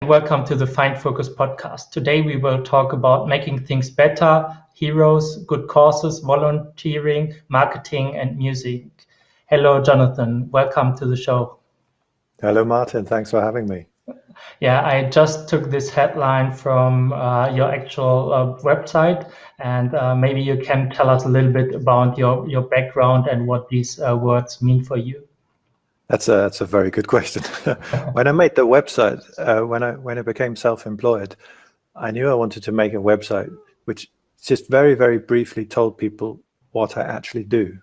Welcome to the Find Focus podcast. Today we will talk about making things better, heroes, good causes, volunteering, marketing, and music. Hello, Jonathan. Welcome to the show. Hello, Martin. Thanks for having me. Yeah, I just took this headline from your actual website, and maybe you can tell us a little bit about your background and what these words mean for you. That's a very good question. When I made the website, when I became self-employed, I knew I wanted to make a website which just very, very briefly told people what I actually do.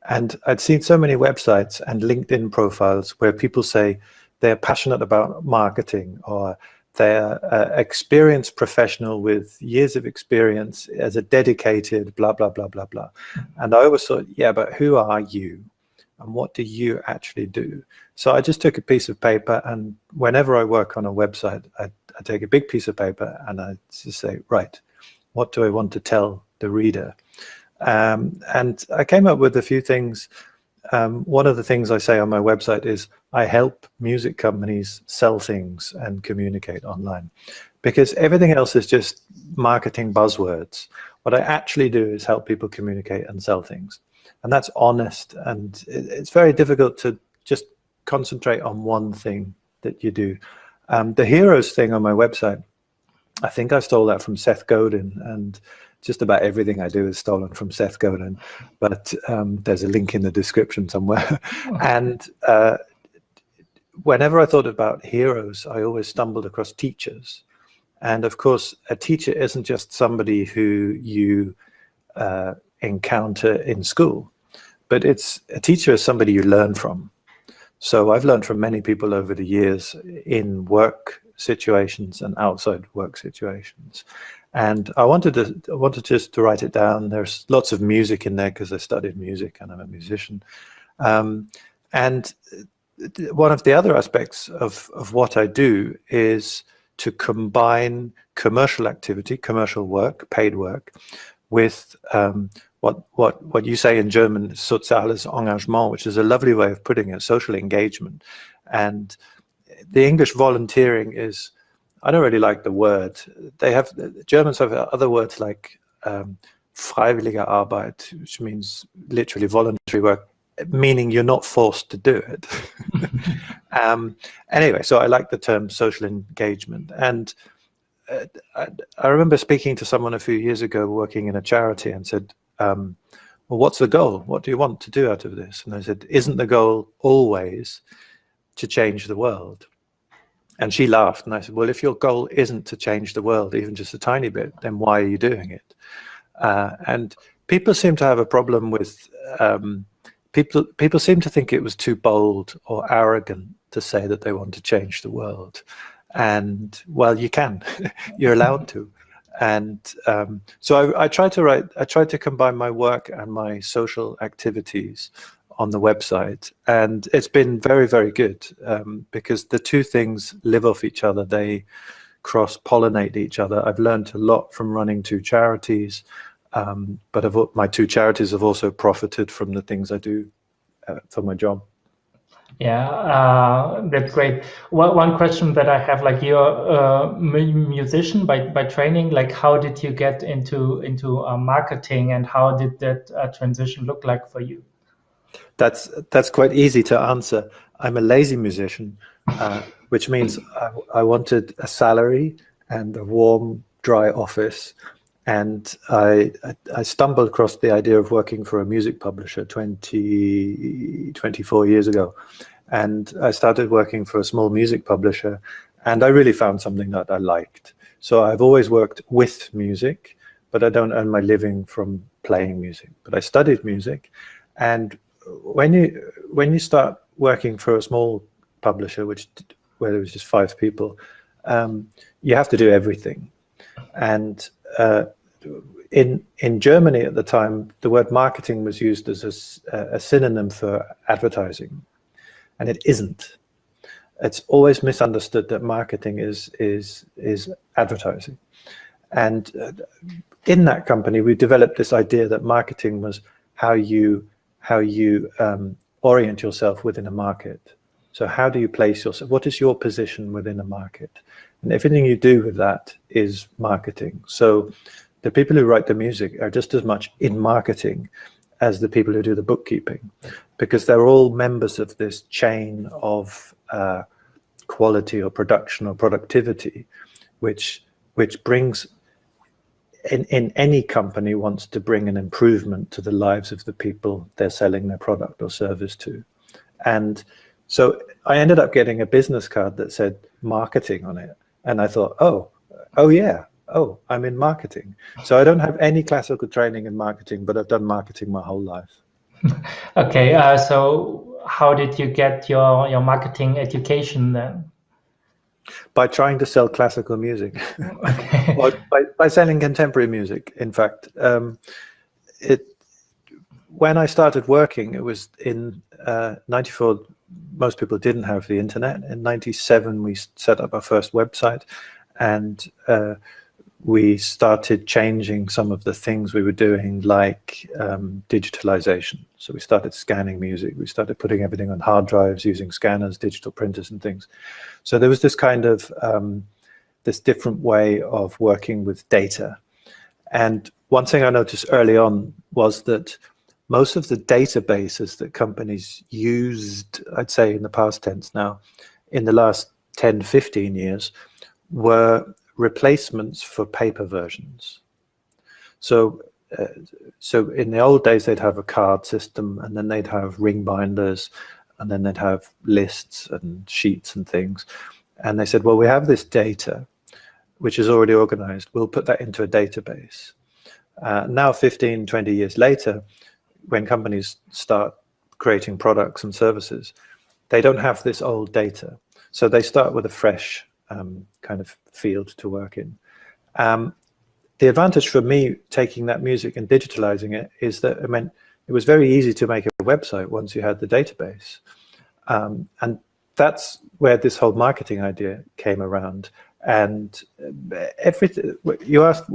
And I'd seen so many websites and LinkedIn profiles where people say they're passionate about marketing, or they're an experienced professional with years of experience as a dedicated blah, blah, blah, blah, blah. And I always thought, yeah, but who are you? And what do you actually do? So I just took a piece of paper, and whenever I work on a website, I take a big piece of paper and I just say, right, what do I want to tell the reader? And I came up with a few things. One of the things I say on my website is I help music companies sell things and communicate online, because everything else is just marketing buzzwords. What I actually do is help people communicate and sell things. And that's honest, and it's very difficult to just concentrate on one thing that you do. The heroes thing on my website, I think I stole that from Seth Godin, and just about everything I do is stolen from Seth Godin, but there's a link in the description somewhere. And whenever I thought about heroes, I always stumbled across teachers. And of course, a teacher isn't just somebody who you encounter in school, but a teacher is somebody you learn from. So I've learned from many people over the years in work situations and outside work situations. And I wanted just to write it down. There's lots of music in there because I studied music and I'm a musician. And one of the other aspects of what I do is to combine commercial activity, commercial work, paid work, with what you say in German, soziales Engagement, which is a lovely way of putting it, social engagement. And the English volunteering is, I don't really like the word. Germans have other words like freiwillige Arbeit, which means literally voluntary work, meaning you're not forced to do it. Anyway, so I like the term social engagement. And I remember speaking to someone a few years ago working in a charity and said, well, what's the goal? What do you want to do out of this? And I said, isn't the goal always to change the world? And she laughed, and I said, well, if your goal isn't to change the world, even just a tiny bit, then why are you doing it? And people seem to have a problem with, people seem to think it was too bold or arrogant to say that they want to change the world. And well, you can, you're allowed to. And so I try to combine my work and my social activities on the website, and it's been very, very good, because the two things live off each other. They cross-pollinate each other. I've learned a lot from running two charities, but my two charities have also profited from the things I do for my job. Yeah, that's great. Well, one question that I have, like, you're a musician by training. Like, how did you get into marketing, and how did that transition look like for you? That's quite easy to answer. I'm a lazy musician, which means I wanted a salary and a warm, dry office. And I stumbled across the idea of working for a music publisher 24 years ago. And I started working for a small music publisher, and I really found something that I liked. So I've always worked with music, but I don't earn my living from playing music. But I studied music, and when you start working for a small publisher, where there was just 5 people, you have to do everything. And in Germany at the time, the word marketing was used as a synonym for advertising, and it isn't. It's always misunderstood that marketing is advertising. And in that company, we developed this idea that marketing was how you orient yourself within a market. So how do you place yourself? What is your position within a market? And everything you do with that is marketing. So the people who write the music are just as much in marketing as the people who do the bookkeeping, because they're all members of this chain of quality or production or productivity, which brings, in any company wants to bring an improvement to the lives of the people they're selling their product or service to. And so I ended up getting a business card that said marketing on it. And I thought, oh yeah, I'm in marketing. So I don't have any classical training in marketing, but I've done marketing my whole life. Okay, so how did you get your marketing education then? By trying to sell classical music. Okay. Or by selling contemporary music, in fact. When I started working, it was in 94. Most people didn't have the internet. In 97, we set up our first website, and we started changing some of the things we were doing, like digitalization. So we started scanning music. We started putting everything on hard drives, using scanners, digital printers and things. So there was this kind of this different way of working with data. And one thing I noticed early on was that most of the databases that companies used, I'd say in the past tense now, in the last 10, 15 years, were replacements for paper versions. So in the old days, they'd have a card system, and then they'd have ring binders, and then they'd have lists and sheets and things. And they said, well, we have this data, which is already organized. We'll put that into a database. Now, 15, 20 years later, when companies start creating products and services, they don't have this old data. So they start with a fresh kind of field to work in. The advantage for me taking that music and digitalizing it is that it meant it was very easy to make a website once you had the database. And that's where this whole marketing idea came around. And everything you asked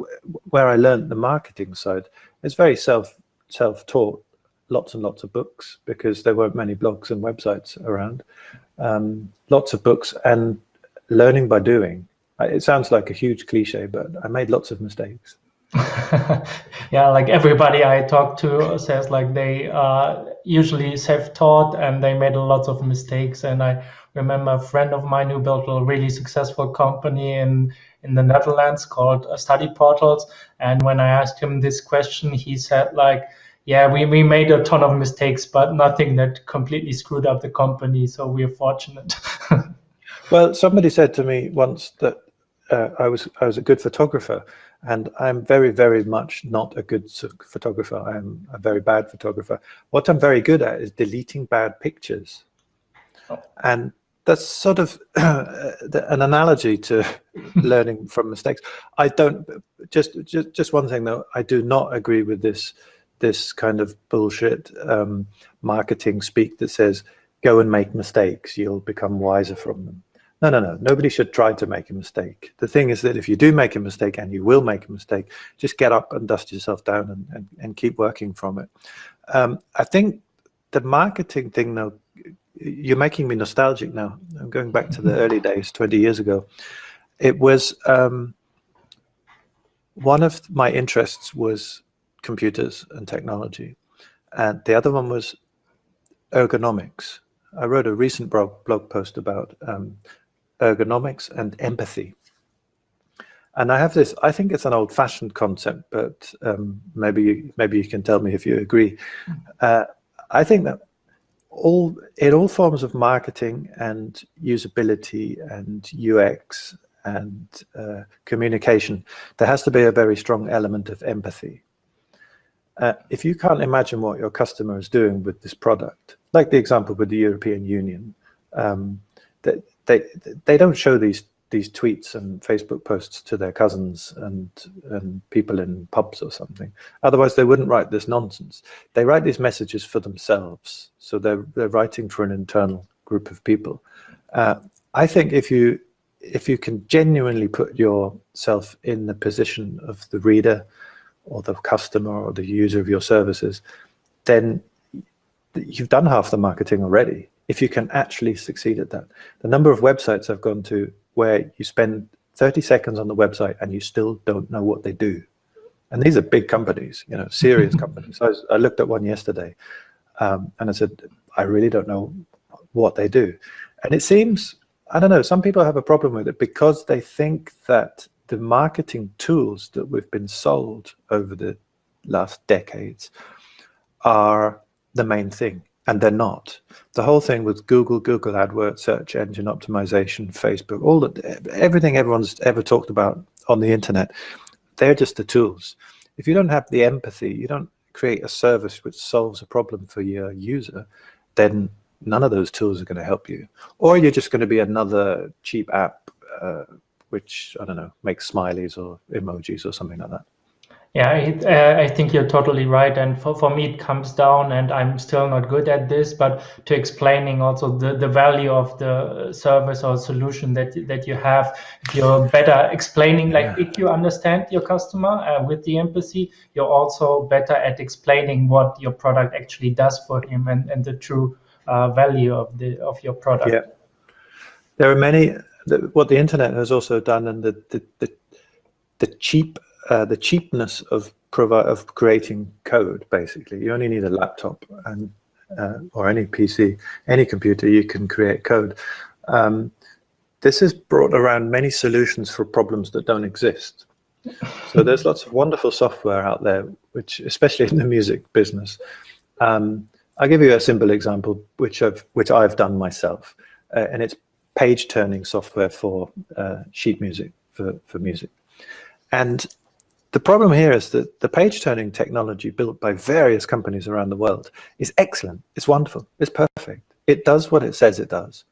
where I learned the marketing side, it's very self-taught, lots and lots of books, because there weren't many blogs and websites around. Lots of books and learning by doing. It sounds like a huge cliche, but I made lots of mistakes. Yeah, like everybody I talk to says like they usually self-taught and they made lots of mistakes. And I remember a friend of mine who built a really successful company in the Netherlands called Study Portals. And when I asked him this question, he said like, yeah, we made a ton of mistakes, but nothing that completely screwed up the company. So we're fortunate. Well, somebody said to me once that I was a good photographer, and I'm very, very much not a good photographer. I'm a very bad photographer. What I'm very good at is deleting bad pictures. And that's sort of an analogy to learning from mistakes. I don't, just one thing though, I do not agree with this kind of bullshit marketing speak that says, go and make mistakes, you'll become wiser from them. No. Nobody should try to make a mistake. The thing is that if you do make a mistake, and you will make a mistake, just get up and dust yourself down and keep working from it. I think the marketing thing, though, you're making me nostalgic now. I'm going back to the early days, 20 years ago. It was one of my interests was computers and technology, and the other one was ergonomics. I wrote a recent blog post about ergonomics and empathy. And I have this, I think it's an old-fashioned concept, but maybe you can tell me if you agree. I think that in all forms of marketing and usability and UX and communication, there has to be a very strong element of empathy. If you can't imagine what your customer is doing with this product, like the example with the European Union, they don't show these tweets and Facebook posts to their cousins and people in pubs or something. Otherwise, they wouldn't write this nonsense. They write these messages for themselves. So they're writing for an internal group of people. I think if you can genuinely put yourself in the position of the reader or the customer or the user of your services, then you've done half the marketing already. if you can actually succeed at that. The number of websites I've gone to where you spend 30 seconds on the website and you still don't know what they do. And these are big companies, serious companies. I looked at one yesterday, and I said, I really don't know what they do. And it seems, I don't know, some people have a problem with it because they think that the marketing tools that we've been sold over the last decades are the main thing, and they're not. The whole thing with Google AdWords, search engine optimization, Facebook, everything everyone's ever talked about on the internet, they're just the tools. If you don't have the empathy, you don't create a service which solves a problem for your user, then none of those tools are going to help you. Or you're just going to be another cheap app which, I don't know, makes smileys or emojis or something like that. Yeah, I think you're totally right. And for me, it comes down, and I'm still not good at this, but to explaining also the value of the service or solution that you have. If you're better explaining, like if you understand your customer with the empathy, you're also better at explaining what your product actually does for him and the true value of your product. Yeah, there are many. What the internet has also done, and the cheapness of creating code. Basically, you only need a laptop and or any PC, any computer. You can create code. This has brought around many solutions for problems that don't exist. So there's lots of wonderful software out there, which, especially in the music business. I'll give you a simple example, which I've done myself, and it's page turning software for sheet music, for music. And the problem here is that the page turning technology built by various companies around the world is excellent. It's wonderful. It's perfect. It does what it says it does.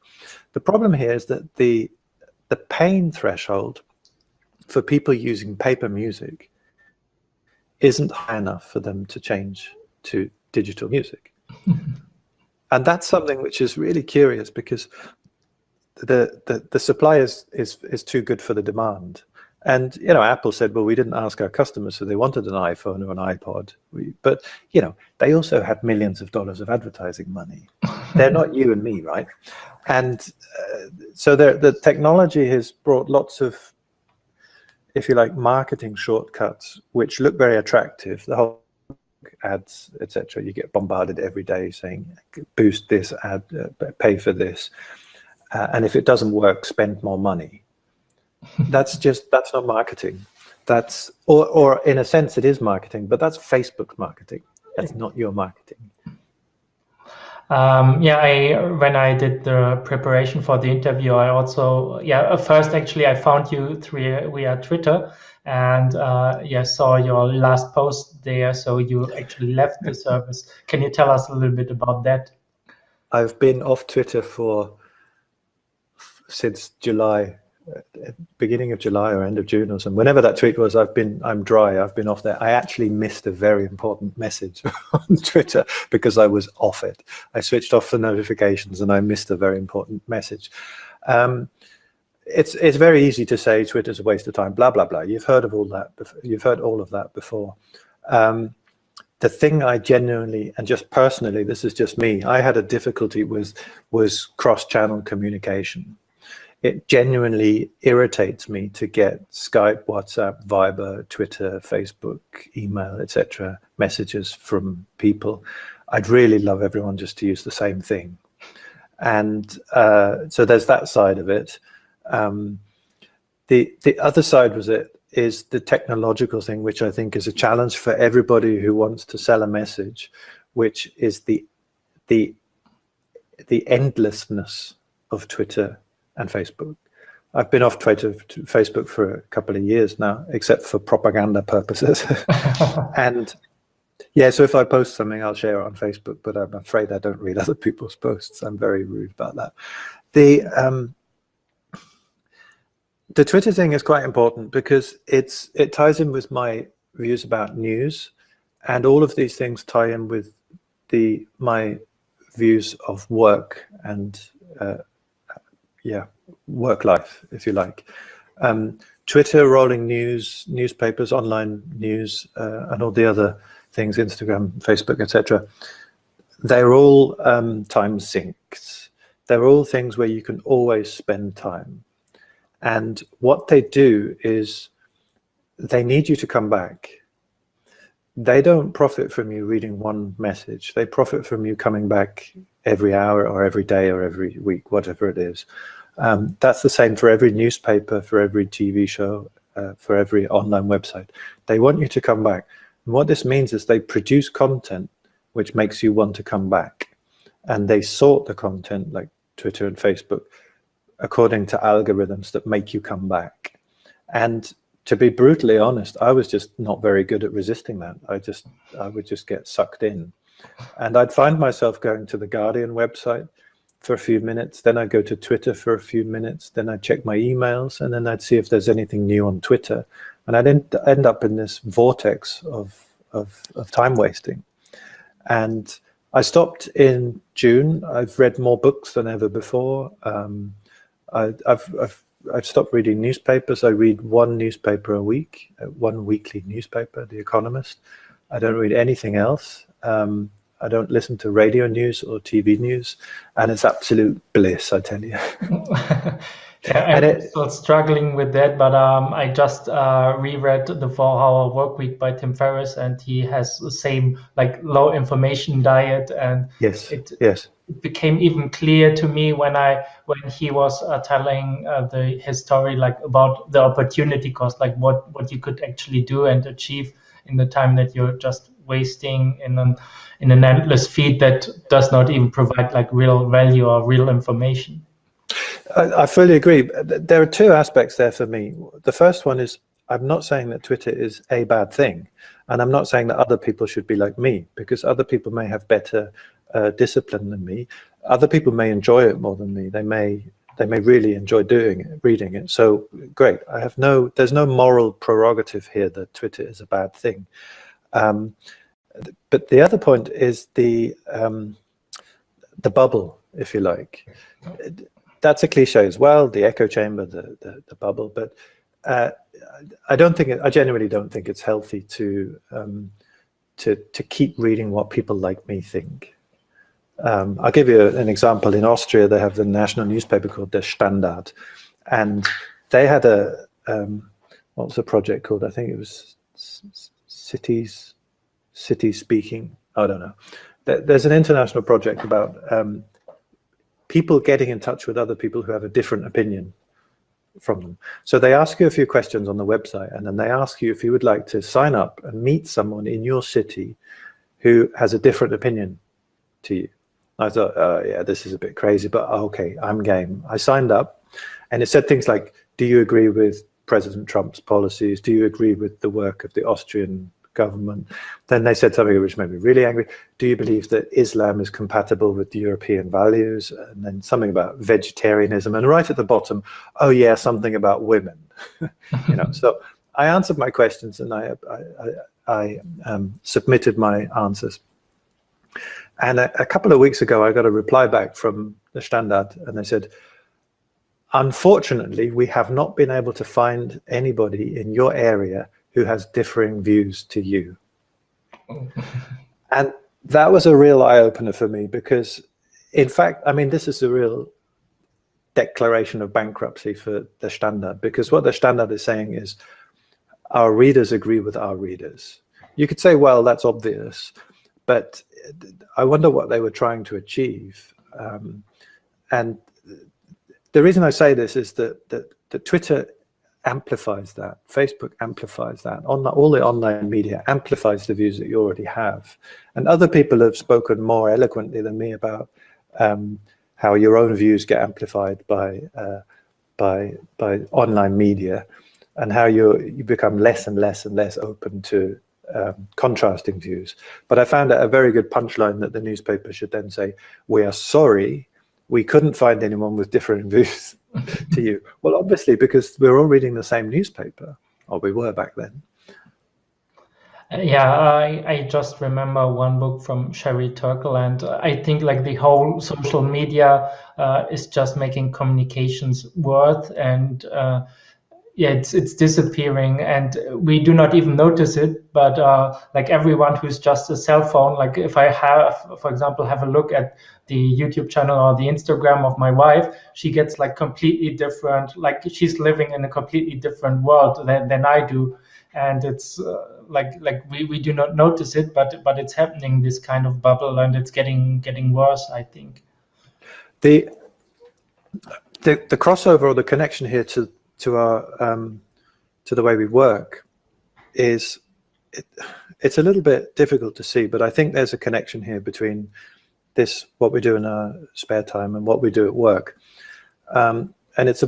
The problem here is that the pain threshold for people using paper music isn't high enough for them to change to digital music. And that's something which is really curious, because the supply is too good for the demand. And Apple said, well, we didn't ask our customers, so they wanted an iPhone or an iPod. But they also have millions of dollars of advertising money. They're not you and me, right? And so the technology has brought lots of, if you like, marketing shortcuts, which look very attractive. The whole ads, etc. You get bombarded every day saying, boost this ad, pay for this, and if it doesn't work, spend more money. That's not marketing. That's or in a sense it is marketing, but that's Facebook marketing. That's not your marketing. When I did the preparation for the interview, I also first actually I found you via Twitter, and saw your last post there. So you actually left the service. Can you tell us a little bit about that? I've been off Twitter since July, beginning of July or end of June or something. Whenever that tweet was, I'm dry. I've been off there. I actually missed a very important message on Twitter because I was off it. I switched off the notifications and I missed a very important message. It's very easy to say Twitter's a waste of time, blah blah blah. You've heard of all that. You've heard all of that before. The thing I genuinely, and just personally, this is just me, I had a difficulty with was cross-channel communication. It genuinely irritates me to get Skype, WhatsApp, Viber, Twitter, Facebook, email, etc. messages from people. I'd really love everyone just to use the same thing. And so there's that side of it. The other side is the technological thing, which I think is a challenge for everybody who wants to sell a message, which is the endlessness of Twitter and Facebook. I've been off Facebook for a couple of years now, except for propaganda purposes. And so if I post something, I'll share it on Facebook, but I'm afraid I don't read other people's posts. I'm very rude about that. The Twitter thing is quite important because it ties in with my views about news, and all of these things tie in with my views of work and work life, if you like. Twitter, rolling news, newspapers, online news, and all the other things, Instagram, Facebook, etc. They're all time sinks. They're all things where you can always spend time. And what they do is they need you to come back. They don't profit from you reading one message. They profit from you coming back every hour or every day or every week, whatever it is. That's the same for every newspaper, for every TV show, for every online website. They want you to come back. And what this means is they produce content which makes you want to come back. And they sort the content, like Twitter and Facebook, according to algorithms that make you come back. And to be brutally honest, I was just not very good at resisting that. I would just get sucked in. And I'd find myself going to the Guardian website for a few minutes, then I'd go to Twitter for a few minutes, then I'd check my emails, and then I'd see if there's anything new on Twitter. And I'd end up in this vortex of time wasting. And I stopped in June. I've read more books than ever before. I've stopped reading newspapers. I read one newspaper a week, one weekly newspaper, The Economist. I don't read anything else. I don't listen to radio news or TV news, and it's absolute bliss, I tell you. Yeah, I'm still struggling with that, but I just reread The 4-Hour Workweek by Tim Ferriss, and he has the same like low information diet, and it became even clear to me when he was telling his story, like about the opportunity cost, like what you could actually do and achieve in the time that you're just wasting in an endless feed that does not even provide like real value or real information. I fully agree. There are two aspects there for me. The first one is, I'm not saying that Twitter is a bad thing, and I'm not saying that other people should be like me, because other people may have better discipline than me. Other people may enjoy it more than me. They may really enjoy reading it. So great. There's no moral prerogative here that Twitter is a bad thing. But the other point is the bubble, if you like. That's a cliche as well, the echo chamber, the bubble. But I genuinely don't think it's healthy to keep reading what people like me think. I'll give you an example. In Austria, they have the national newspaper called Der Standard, and they had what was the project called? I think it was Cities Speaking. I don't know. There's an international project about people getting in touch with other people who have a different opinion from them. So they ask you a few questions on the website, and then they ask you if you would like to sign up and meet someone in your city who has a different opinion to you. I thought, oh yeah, this is a bit crazy, but okay, I'm game. I signed up, and it said things like, do you agree with President Trump's policies? Do you agree with the work of the Austrian government? Then they said something which made me really angry. Do you believe that Islam is compatible with European values? And then something about vegetarianism, and right at the bottom, oh yeah, something about women. So I answered my questions, and I submitted my answers. And a couple of weeks ago, I got a reply back from the Standard, and they said, unfortunately, we have not been able to find anybody in your area who has differing views to you. And that was a real eye-opener for me, because in fact, I mean, this is a real declaration of bankruptcy for the Standard, because what the Standard is saying is our readers agree with our readers. You could say, well, that's obvious, but I wonder what they were trying to achieve. And the reason I say this is that Twitter amplifies that, Facebook amplifies that, all the online media amplifies the views that you already have. And other people have spoken more eloquently than me about how your own views get amplified by online media, and how you become less and less and less open to contrasting views. But I found a very good punchline that the newspaper should then say, we are sorry, we couldn't find anyone with different views to you. Well, obviously, because we're all reading the same newspaper, or we were back then. Yeah, I just remember one book from Sherry Turkle, and I think like the whole social media is just making communications worse, and yeah, it's disappearing, and we do not even notice it. But like everyone who's just a cell phone, like if I have, for example, have a look at the YouTube channel or the Instagram of my wife, she gets like completely different, like she's living in a completely different world than I do. And it's like we do not notice it, but it's happening, this kind of bubble, and it's getting worse, I think. The the crossover or the connection here to our to the way we work is it's a little bit difficult to see, but I think there's a connection here between this, what we do in our spare time, and what we do at work. And it's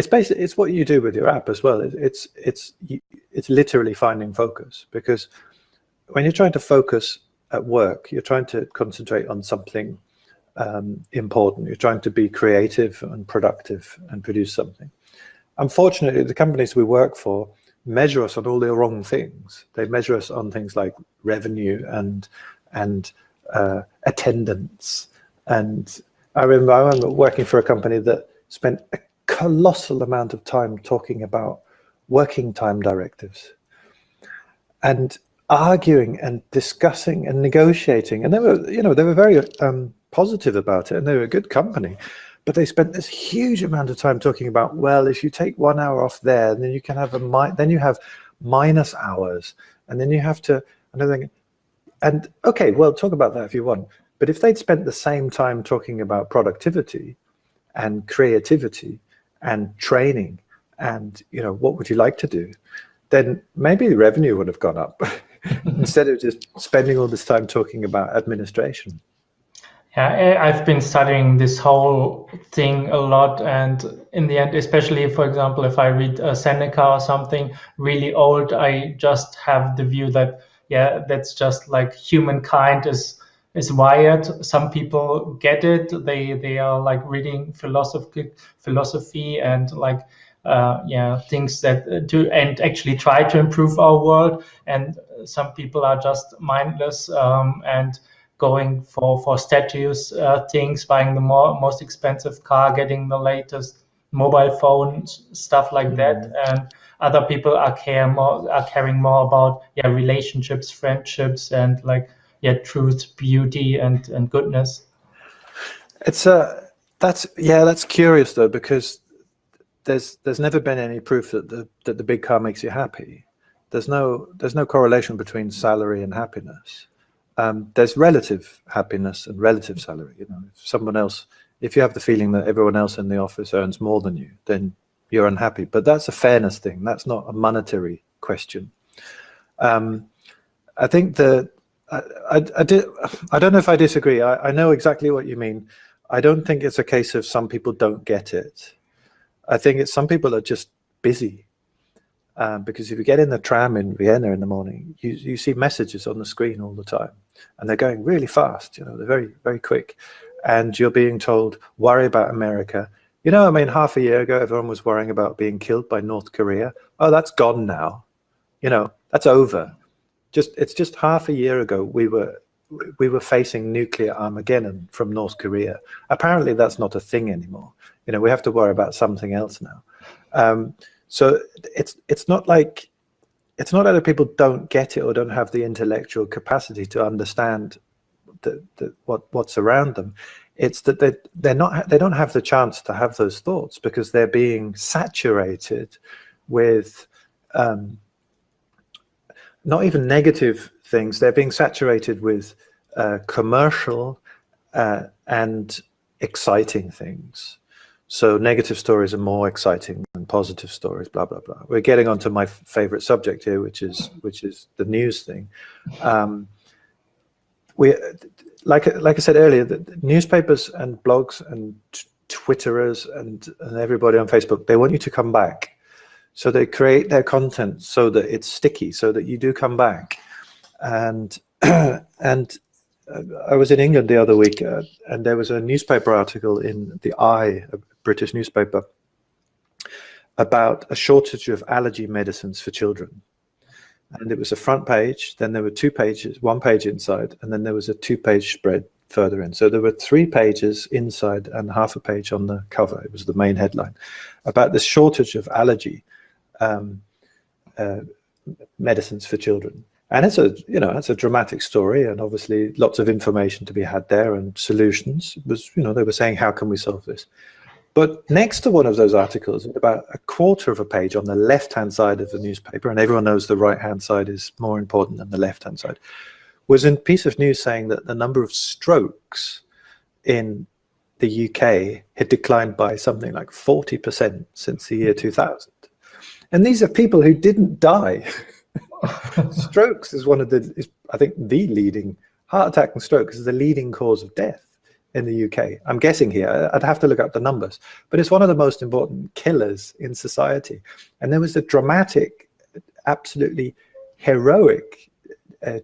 basically it's what you do with your app as well. It's literally finding focus, because when you're trying to focus at work, you're trying to concentrate on something important. You're trying to be creative and productive and produce something. Unfortunately, the companies we work for measure us on all the wrong things. They measure us on things like revenue and attendance. And I remember working for a company that spent a colossal amount of time talking about working time directives and arguing and discussing and negotiating. And they were very positive about it, and they were a good company. But they spent this huge amount of time talking about, well, if you take 1 hour off there, then you can have then you have minus hours, and then you have to another thing. And okay, well, talk about that if you want. But if they'd spent the same time talking about productivity and creativity and training and, what would you like to do, then maybe the revenue would have gone up instead of just spending all this time talking about administration. Yeah, I've been studying this whole thing a lot, and in the end, especially, for example, if I read Seneca or something really old, I just have the view that, yeah, that's just like humankind is wired. Some people get it. They are like reading philosophy and like things that do and actually try to improve our world. And some people are just mindless and going for statues, things, buying the most expensive car, getting the latest mobile phone, stuff like that. And other people are caring more about relationships, friendships, and like truth, beauty, and goodness. It's that's curious though, because there's never been any proof that the big car makes you happy. There's no correlation between salary and happiness. There's relative happiness and relative salary. If you have the feeling that everyone else in the office earns more than you, then you're unhappy. But that's a fairness thing. That's not a monetary question. I think that I don't know if I disagree. I know exactly what you mean. I don't think it's a case of some people don't get it. I think it's some people are just busy. Because if you get in the tram in Vienna in the morning, you see messages on the screen all the time, and they're going really fast. They're very, very quick, and you're being told, worry about America. Half a year ago, everyone was worrying about being killed by North Korea. Oh, that's gone now. That's over. It's just half a year ago we were facing nuclear Armageddon from North Korea. Apparently, that's not a thing anymore. We have to worry about something else now. So it's not that people don't get it or don't have the intellectual capacity to understand what's around them. It's that they don't have the chance to have those thoughts because they're being saturated with not even negative things. They're being saturated with commercial and exciting things. So negative stories are more exciting than positive stories, blah, blah, blah. We're getting onto my favorite subject here, which is the news thing. Like I said earlier, the newspapers and blogs and Twitterers and everybody on Facebook, they want you to come back. So they create their content so that it's sticky, so that you do come back. And I was in England the other week, and there was a newspaper article in the Eye, a British newspaper, about a shortage of allergy medicines for children. And it was a front page, then there were 2 pages, 1 page inside, and then there was a 2-page spread further in. So there were 3 pages inside and half a page on the cover. It was the main headline about this shortage of allergy medicines for children. And it's a dramatic story, and obviously lots of information to be had there and solutions. It was, they were saying, how can we solve this? But next to one of those articles, about a quarter of a page on the left-hand side of the newspaper, and everyone knows the right-hand side is more important than the left-hand side, was a piece of news saying that the number of strokes in the UK had declined by something like 40% since the year 2000. And these are people who didn't die. Strokes is I think the leading, heart attack and strokes is the leading cause of death in the UK. I'm guessing here, I'd have to look up the numbers, but it's one of the most important killers in society. And there was a dramatic, absolutely heroic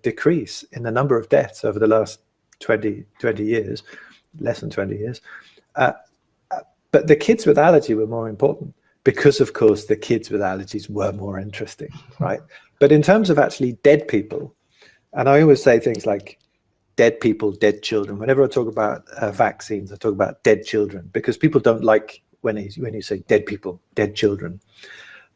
decrease in the number of deaths over the last 20 years, less than 20 years. But the kids with allergy were more important because, of course, the kids with allergies were more interesting, right? But in terms of actually dead people, and I always say things like dead people, dead children. Whenever I talk about vaccines, I talk about dead children, because people don't like when you say dead people, dead children.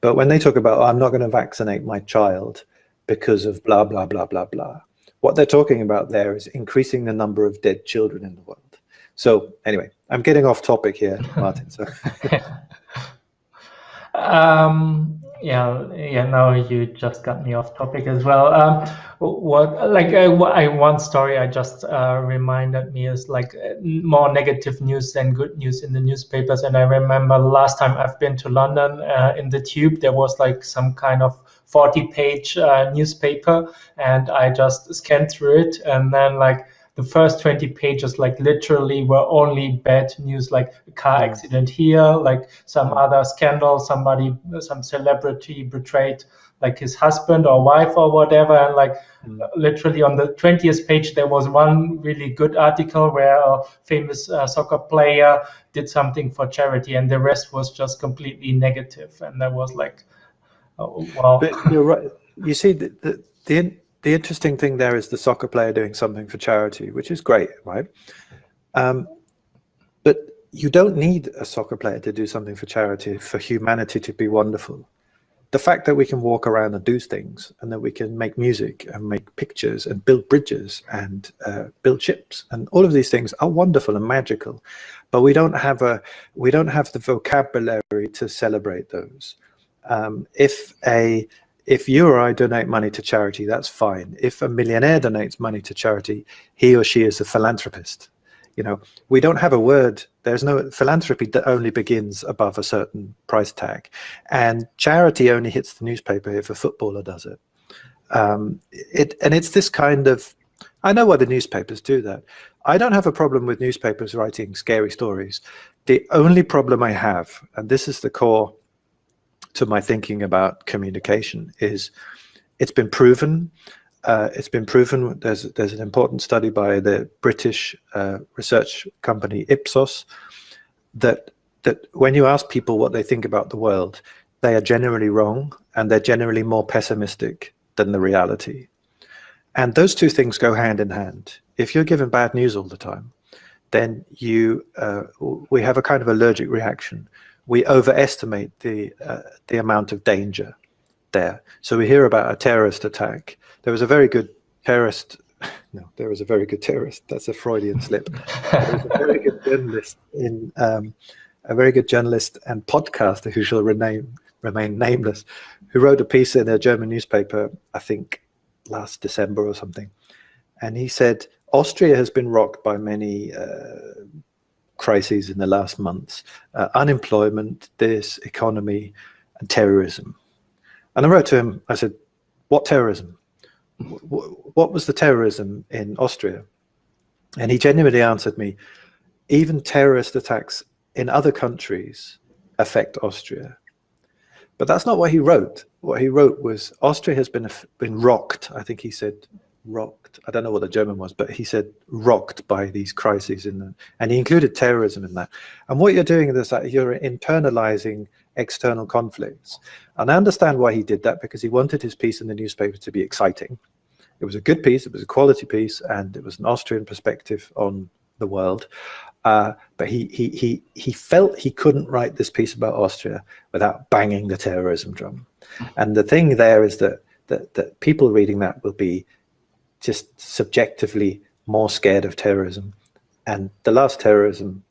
But when they talk about, oh, I'm not going to vaccinate my child because of blah, blah, blah, blah, blah, what they're talking about there is increasing the number of dead children in the world. So anyway, I'm getting off topic here, Martin. So. Now you just got me off topic as well. One story I just reminded me is like more negative news than good news in the newspapers. And I remember the last time I've been to London in the tube, there was like some kind of 40-page newspaper, and I just scanned through it, and then like the first 20 pages like literally were only bad news, like a car accident here, like some other scandal, some celebrity betrayed like his husband or wife or whatever, and like literally on the 20th page there was one really good article where a famous soccer player did something for charity, and the rest was just completely negative. And that was like, oh, wow. But you're right. You see, the interesting thing there is the soccer player doing something for charity, which is great, right? But you don't need a soccer player to do something for charity for humanity to be wonderful. The fact that we can walk around and do things, and that we can make music and make pictures and build bridges and build ships, and all of these things are wonderful and magical, but we don't have the vocabulary to celebrate those. If you or I donate money to charity, that's fine. If a millionaire donates money to charity, he or she is a philanthropist. We don't have a word. There's no philanthropy that only begins above a certain price tag, and charity only hits the newspaper if a footballer does it. It's this kind of, I know why the newspapers do that. I don't have a problem with newspapers writing scary stories. The only problem I have, and this is the core to my thinking about communication, is it's been proven. There's an important study by the British research company Ipsos that when you ask people what they think about the world, they are generally wrong, and they're generally more pessimistic than the reality. And those two things go hand in hand. If you're given bad news all the time, then we have a kind of allergic reaction. We overestimate the amount of danger there. So we hear about a terrorist attack. There was a very good terrorist. No, there was a very good terrorist. That's a Freudian slip. There was a very good journalist and podcaster who shall remain nameless, who wrote a piece in a German newspaper, I think last December or something, and he said Austria has been rocked by many crises in the last months, unemployment, this economy, and terrorism. And I wrote to him, I said, what terrorism? What was the terrorism in Austria? And he genuinely answered me, even terrorist attacks in other countries affect Austria. But that's not what he wrote. What he wrote was Austria has been rocked. I think he said rocked. I don't know what the German was, but he said rocked by these crises and he included terrorism in that. And what you're doing is that you're internalizing external conflicts. And I understand why he did that, because he wanted his piece in the newspaper to be exciting. It was a good piece, it was a quality piece, and it was an Austrian perspective on the world. But he felt he couldn't write this piece about Austria without banging the terrorism drum. And the thing there is that people reading that will be just subjectively more scared of terrorism. And the last terrorism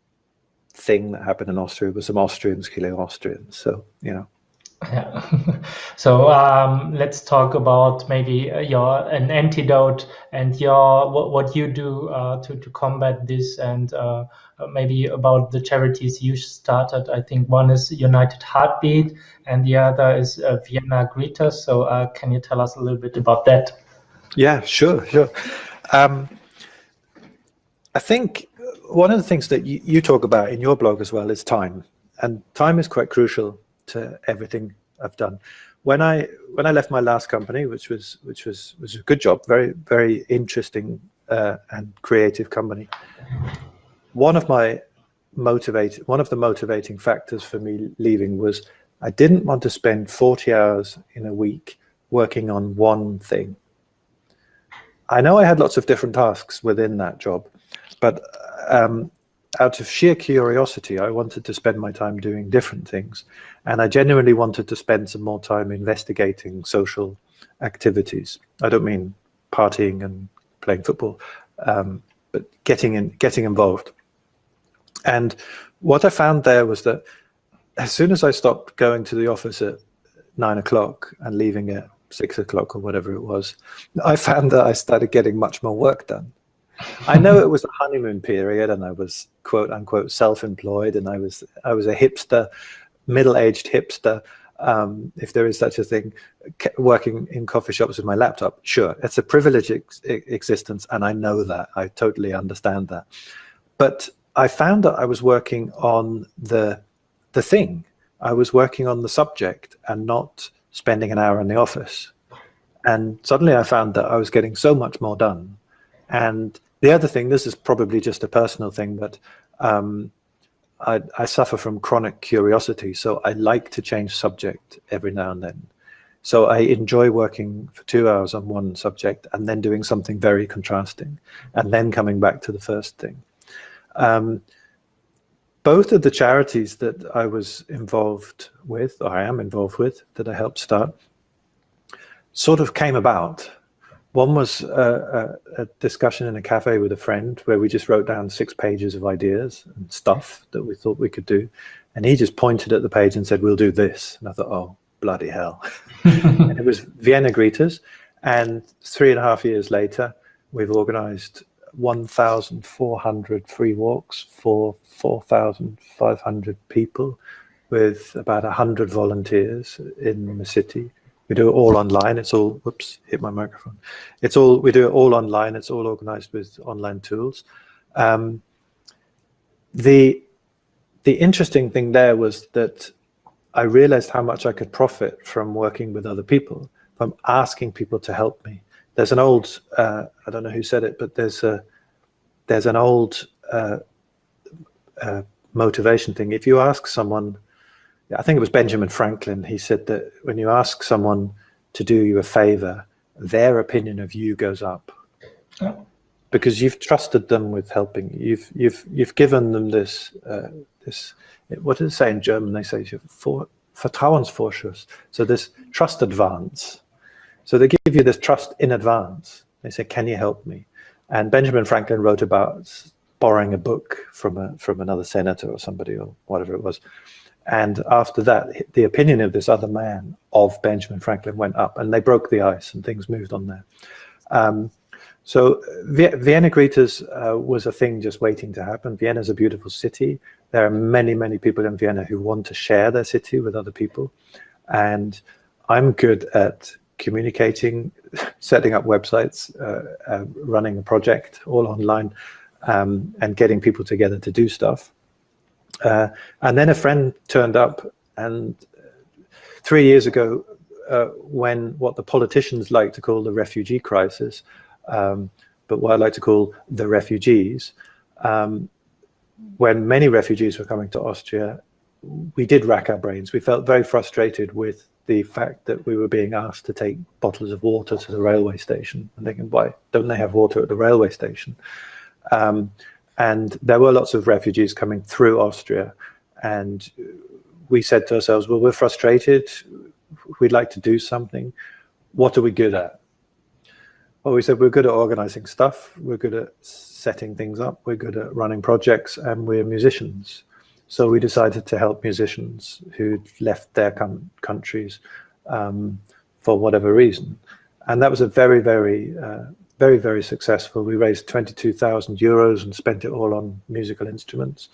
thing that happened in Austria was some Austrians killing Austrians. So, you know. Yeah. So let's talk about maybe an antidote and what you do to combat this, and maybe about the charities you started. I think one is United Heartbeat and the other is Vienna Greeters. So can you tell us a little bit about that? Yeah, sure. I think one of the things that you talk about in your blog as well is time, and time is quite crucial to everything I've done. When I left my last company, which was a good job, very very interesting and creative company. One of the motivating factors for me leaving was I didn't want to spend 40 hours in a week working on one thing. I know I had lots of different tasks within that job, but out of sheer curiosity, I wanted to spend my time doing different things. And I genuinely wanted to spend some more time investigating social activities. I don't mean partying and playing football, but getting involved. And what I found there was that as soon as I stopped going to the office at 9 o'clock and leaving at 6 o'clock or whatever it was, I found that I started getting much more work done. I know it was a honeymoon period and I was quote unquote self-employed, and I was a hipster, middle-aged hipster, if there is such a thing, working in coffee shops with my laptop. Sure, it's a privileged existence, and I know that. I totally understand that. But I found that I was working on the thing. I was working on the subject and not spending an hour in the office. And suddenly I found that I was getting so much more done. And the other thing, this is probably just a personal thing, but I suffer from chronic curiosity. So I like to change subject every now and then. So I enjoy working for 2 hours on one subject and then doing something very contrasting and then coming back to the first thing. Both of the charities that I was involved with, or I am involved with, that I helped start, sort of came about. One was a discussion in a cafe with a friend where we just wrote down 6 pages of ideas and stuff that we thought we could do. And he just pointed at the page and said, "We'll do this." And I thought, oh, bloody hell. And it was Vienna Greeters. And 3.5 years later, we've organized 1,400 free walks for 4,500 people with about 100 volunteers in the city. We do it all online. It's all, whoops, hit my microphone. We do it all online. It's all organized with online tools. The interesting thing there was that I realized how much I could profit from working with other people, from asking people to help me. There's an old, I don't know who said it, but there's an old motivation thing. If you ask someone, I think it was Benjamin Franklin, he said that when you ask someone to do you a favor, their opinion of you goes up. Yeah. Because you've trusted them with helping. You've given them this, what does it say in German? They say Vertrauensvorschuss. So this trust advance. So they give you this trust in advance. They say, "Can you help me?" And Benjamin Franklin wrote about borrowing a book from another senator or somebody or whatever it was. And after that, the opinion of this other man of Benjamin Franklin went up, and they broke the ice, and things moved on there. So Vienna Greeters was a thing just waiting to happen. Vienna is a beautiful city. There are many, many people in Vienna who want to share their city with other people. And I'm good at communicating, setting up websites, running a project all online, and getting people together to do stuff. And then a friend turned up, and 3 years ago, when what the politicians like to call the refugee crisis, but what I like to call the refugees, when many refugees were coming to Austria, we did rack our brains. We felt very frustrated with the fact that we were being asked to take bottles of water to the railway station, and thinking, why don't they have water at the railway station? And there were lots of refugees coming through Austria. And we said to ourselves, well, we're frustrated. We'd like to do something. What are we good at? Well, we said we're good at organizing stuff. We're good at setting things up. We're good at running projects, and we're musicians. So we decided to help musicians who'd left their countries for whatever reason. And that was a very, very successful. We raised 22,000 euros and spent it all on musical instruments.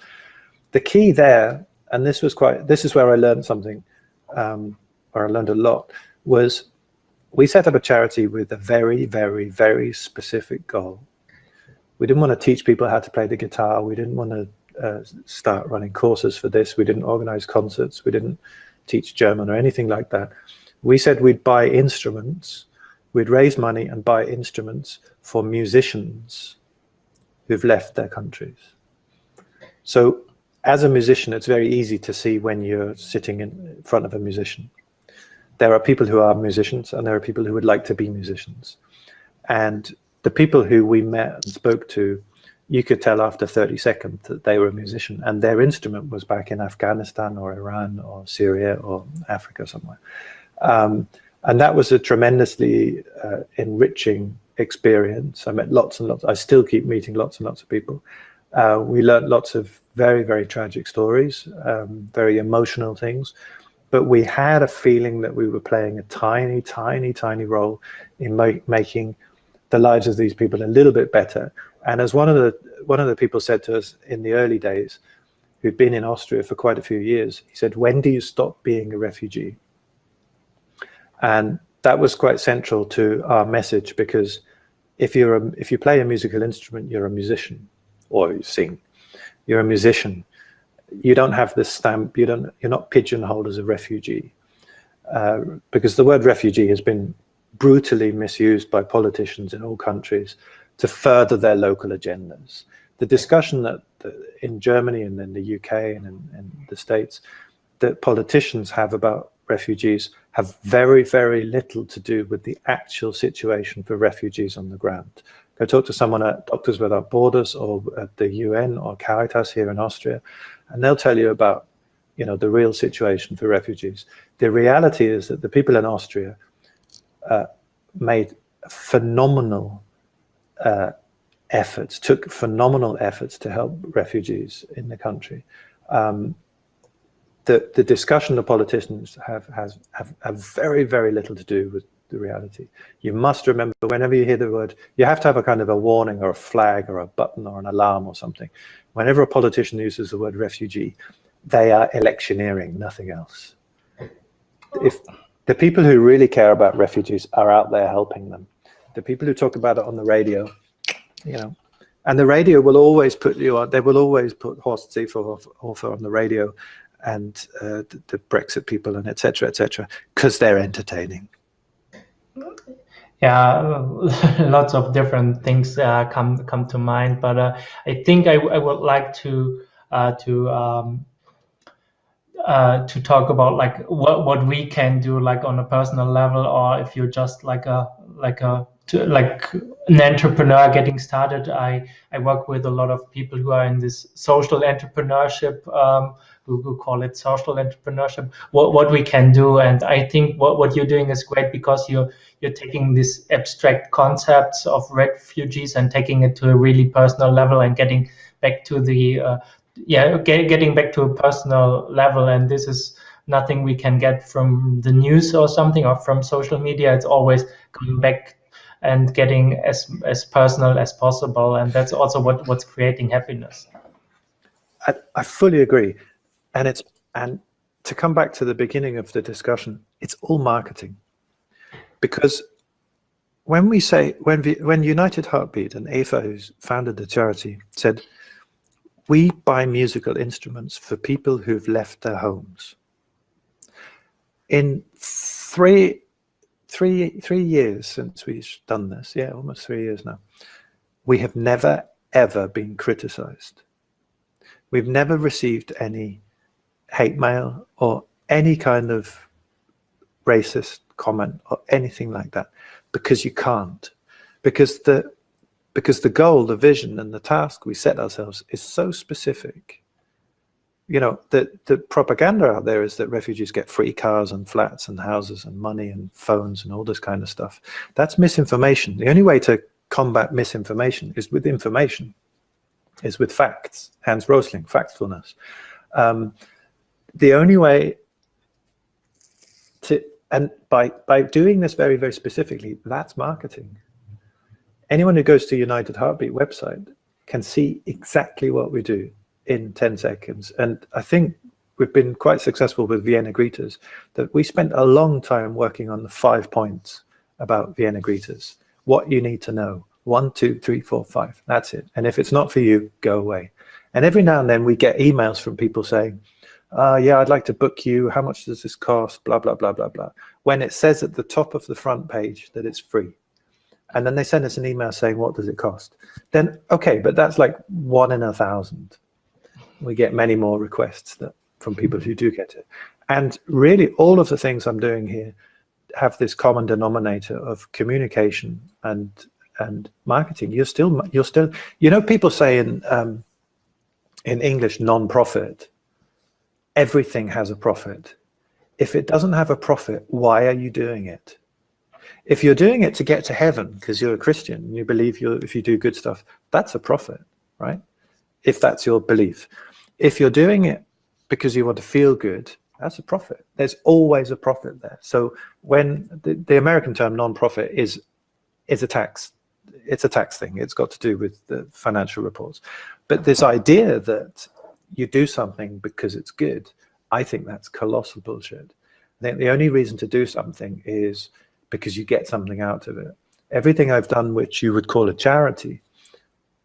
The key there, and this is where I learned something, or I learned a lot, was we set up a charity with a very specific goal. We didn't want to teach people how to play the guitar. We didn't want to start running courses for this. We didn't organize concerts. We didn't teach German or anything like that. We said we'd buy instruments. We'd raise money and buy instruments for musicians who've left their countries. So as a musician, it's very easy to see when you're sitting in front of a musician. There are people who are musicians, and there are people who would like to be musicians. And the people who we met and spoke to, you could tell after 30 seconds that they were a musician, and their instrument was back in Afghanistan or Iran or Syria or Africa somewhere. And that was a tremendously enriching experience. I met lots and lots. I still keep meeting lots and lots of people. We learned lots of very tragic stories, very emotional things. But we had a feeling that we were playing a tiny role in making the lives of these people a little bit better. And as one of the people said to us in the early days, who'd been in Austria for quite a few years, he said, "When do you stop being a refugee?" And that was quite central to our message, because if you play a musical instrument, you're a musician, or you sing, you're a musician. You don't have this stamp. You're not pigeonholed as a refugee, because the word refugee has been brutally misused by politicians in all countries to further their local agendas. The discussion that in Germany and in the UK and in the States that politicians have about refugees have very little to do with the actual situation for refugees on the ground. Go talk to someone at Doctors Without Borders or at the UN or Caritas here in Austria, and they'll tell you about, the real situation for refugees. The reality is that the people in Austria made phenomenal took phenomenal efforts to help refugees in the country. The discussion the politicians have very little to do with the reality. You must remember, whenever you hear the word, you have to have a kind of a warning or a flag or a button or an alarm or something. Whenever a politician uses the word refugee, they are electioneering, nothing else. If the people who really care about refugees are out there helping them, the people who talk about it on the radio, and the radio will always put you on, they will always put Horst Seehofer on the radio, and the Brexit people, and etc., because they're entertaining. Yeah, lots of different things come to mind, but I think I would like to talk about like what we can do, like on a personal level, or if you're just like an entrepreneur getting started. I work with a lot of people who are in this social entrepreneurship, who call it social entrepreneurship, what we can do. And I think what you're doing is great, because you're taking these abstract concepts of refugees and taking it to a really personal level and getting back to the getting back to a personal level. And this is nothing we can get from the news or something, or from social media. It's always coming back and getting as personal as possible, and that's also what's creating happiness. I fully agree, and to come back to the beginning of the discussion, it's all marketing, because when United Heartbeat and Eva, who's founded the charity, said we buy musical instruments for people who've left their homes, in three years since we've done this, almost 3 years now, we have never ever been criticized. We've never received any hate mail or any kind of racist comment or anything like that, because you can't, because because the goal, the vision, and the task we set ourselves is so specific. You know, the propaganda out there is that refugees get free cars and flats and houses and money and phones and all this kind of stuff. That's misinformation. The only way to combat misinformation is with information, is with facts. Hans Rosling, factfulness. The only way to, and by doing this very, very specifically, that's marketing. Anyone who goes to United Heartbeat website can see exactly what we do in 10 seconds. And I think we've been quite successful with Vienna Greeters, that we spent a long time working on the 5 points about Vienna Greeters. What you need to know. 1, 2, 3, 4, 5. That's it. And if it's not for you, go away. And every now and then we get emails from people saying, yeah, I'd like to book you. How much does this cost? Blah, blah, blah, blah, blah. When it says at the top of the front page that it's free. And then they send us an email saying, what does it cost? Then, okay, but that's like 1 in 1,000. We get many more requests from people who do get it. And really, all of the things I'm doing here have this common denominator of communication and marketing. You're still, you know, people say in English, non-profit, everything has a profit. If it doesn't have a profit, why are you doing it? If you're doing it to get to heaven because you're a Christian and you believe if you do good stuff, that's a profit, right? If that's your belief. If you're doing it because you want to feel good, that's a profit. There's always a profit there. So when the American term non-profit is a tax, it's a tax thing. It's got to do with the financial reports. But this idea that you do something because it's good, I think that's colossal bullshit. I think the only reason to do something is because you get something out of it. Everything I've done, which you would call a charity,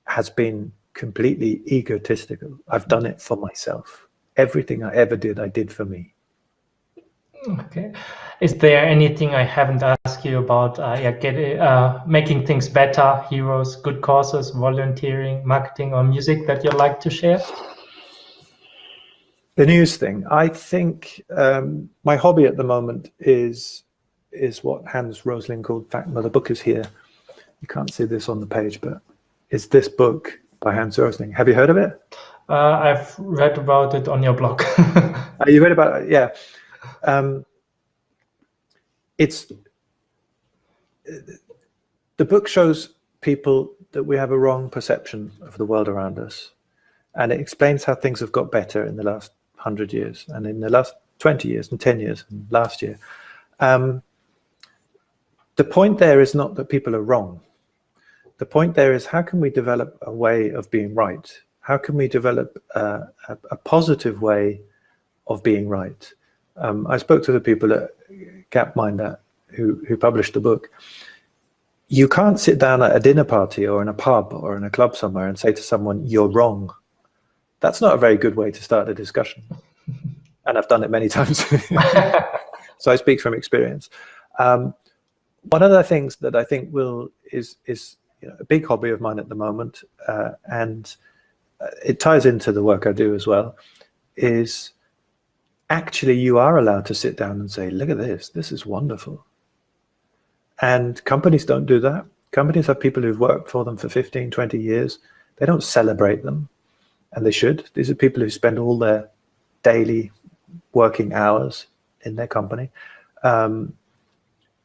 has been completely egotistical. I've done it for myself. Everything I ever did, I did for me. Okay. Is there anything I haven't asked you about making things better, heroes, good causes, volunteering, marketing, or music that you'd like to share? The news thing. I think my hobby at the moment is what Hans Rosling called, the book is here. You can't see this on the page, but it's this book by Hans Rosling. Have you heard of it? I've read about it on your blog. You read about it? Yeah. The book shows people that we have a wrong perception of the world around us. And it explains how things have got better in the last 100 years and in the last 20 years and 10 years and last year. The point there is not that people are wrong. The point there is, how can we develop a way of being right? How can we develop a positive way of being right? I spoke to the people at Gapminder who published the book. You can't sit down at a dinner party or in a pub or in a club somewhere and say to someone, you're wrong. That's not a very good way to start a discussion. And I've done it many times. So I speak from experience. One of the things that I think is a big hobby of mine at the moment, and it ties into the work I do as well, is actually you are allowed to sit down and say, look at this, this is wonderful. And companies don't do that. Companies have people who've worked for them for 15, 20 years. They don't celebrate them, and they should. These are people who spend all their daily working hours in their company.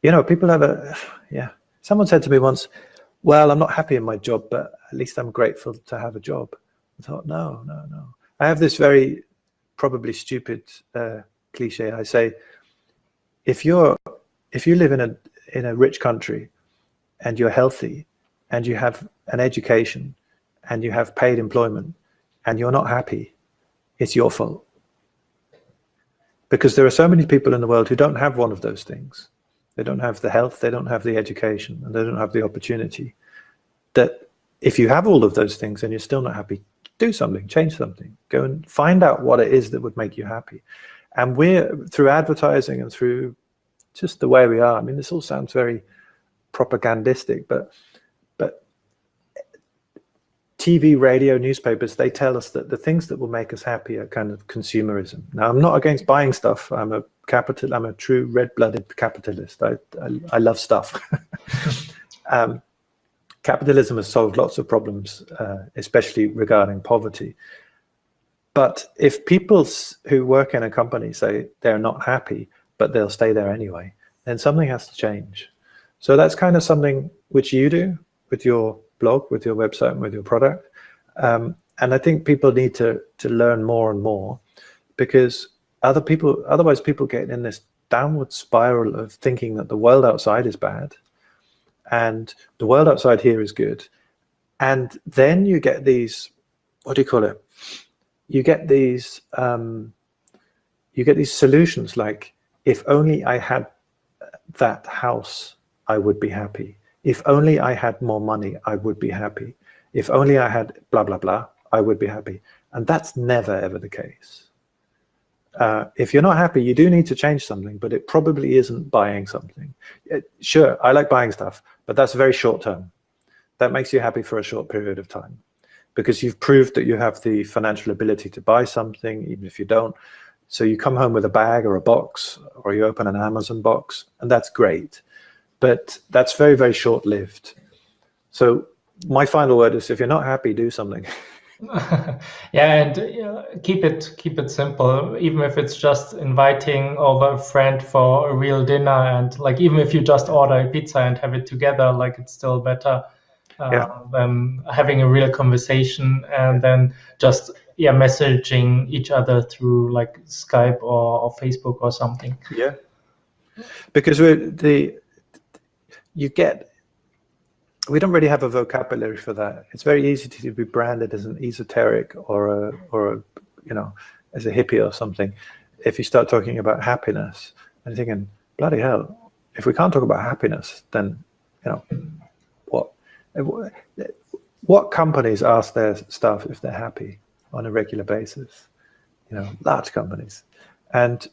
You know, people have someone said to me once, well, I'm not happy in my job, but at least I'm grateful to have a job. I thought, no. I have this very probably stupid cliche. I say, if you live in a rich country and you're healthy and you have an education and you have paid employment and you're not happy, it's your fault. Because there are so many people in the world who don't have one of those things. They don't have the health, they don't have the education, and they don't have the opportunity. That if you have all of those things and you're still not happy, do something, change something. Go and find out what it is that would make you happy. And we're, through advertising and through just the way we are, I mean, this all sounds very propagandistic, but TV, radio, newspapers, they tell us that the things that will make us happy are kind of consumerism. Now, I'm not against buying stuff. I'm a true red-blooded capitalist. I love stuff. capitalism has solved lots of problems, especially regarding poverty. But if people who work in a company say they're not happy, but they'll stay there anyway, then something has to change. So that's kind of something which you do with your blog, with your website, and with your product. And I think people need to learn more and more, because otherwise people get in this downward spiral of thinking that the world outside is bad and the world outside here is good. And then you get these, what do you call it? You get these solutions like, if only I had that house, I would be happy. If only I had more money, I would be happy. If only I had blah, blah, blah, I would be happy. And that's never, ever the case. If you're not happy, you do need to change something, but it probably isn't buying something. Sure, I like buying stuff, but that's very short term. That makes you happy for a short period of time, because you've proved that you have the financial ability to buy something, even if you don't. So you come home with a bag or a box, or you open an Amazon box, and that's great. But that's very, very short-lived. So my final word is, if you're not happy, do something. Yeah, and keep it simple. Even if it's just inviting over a friend for a real dinner, and like even if you just order a pizza and have it together, like it's still better than having a real conversation and then just messaging each other through like Skype or Facebook or something. Yeah, because we don't really have a vocabulary for that. It's very easy to be branded as an esoteric or a as a hippie or something. If you start talking about happiness, and you're thinking, bloody hell, if we can't talk about happiness, then what companies ask their staff if they're happy on a regular basis? Large companies. And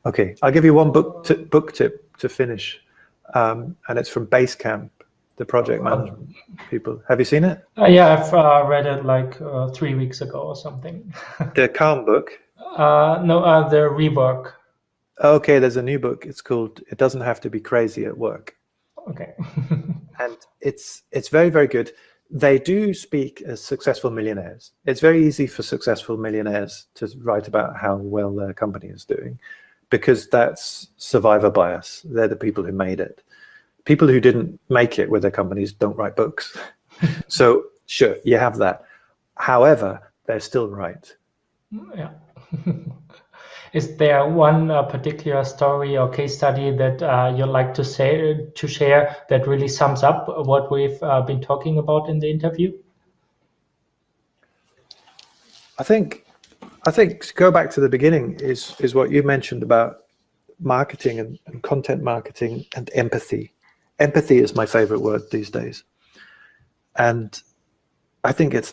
okay, I'll give you one book tip to finish. And it's from Basecamp, the project management people. Have you seen it? Yeah, I've read it like 3 weeks ago or something. The Calm book? No, the Rework. Okay, there's a new book. It's called It Doesn't Have to Be Crazy at Work. Okay. And it's very, very good. They do speak as successful millionaires. It's very easy for successful millionaires to write about how well their company is doing, because that's survivor bias. They're the people who made it. People who didn't make it with their companies don't write books. So sure, you have that. However, they're still right. Yeah. Is there one particular story or case study that you'd like to share that really sums up what we've been talking about in the interview? I think to go back to the beginning is what you mentioned about marketing and content marketing and empathy. Empathy is my favorite word these days. And I think that's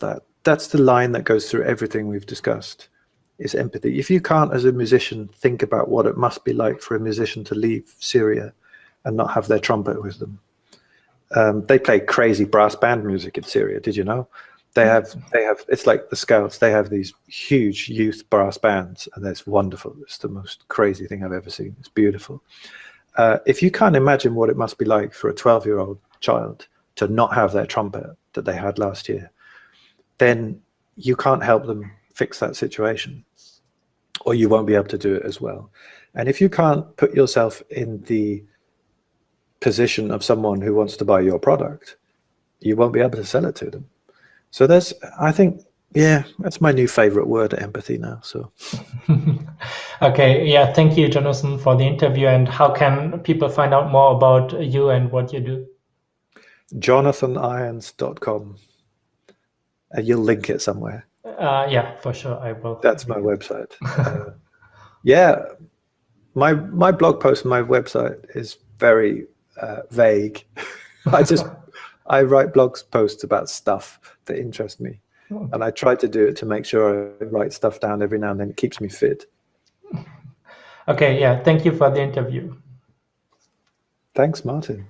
the line that goes through everything we've discussed, is empathy. If you can't, as a musician, think about what it must be like for a musician to leave Syria and not have their trumpet with them. They play crazy brass band music in Syria. Did you know? They have, it's like the Scouts. They have these huge youth brass bands, and it's wonderful. It's the most crazy thing I've ever seen. It's beautiful. If you can't imagine what it must be like for a 12-year-old child to not have their trumpet that they had last year, then you can't help them fix that situation, or you won't be able to do it as well. And if you can't put yourself in the position of someone who wants to buy your product, you won't be able to sell it to them. So I think, that's my new favorite word, empathy now. So. Okay. Yeah. Thank you, Jonathan, for the interview. And how can people find out more about you and what you do? JonathanIrons.com. You'll link it somewhere. Yeah, for sure. I will. That's my website. My blog post on my website is very vague. I write blog posts about stuff that interest me, and I try to do it to make sure I write stuff down every now and then. It keeps me fit. Okay, yeah. Thank you for the interview. Thanks, Martin.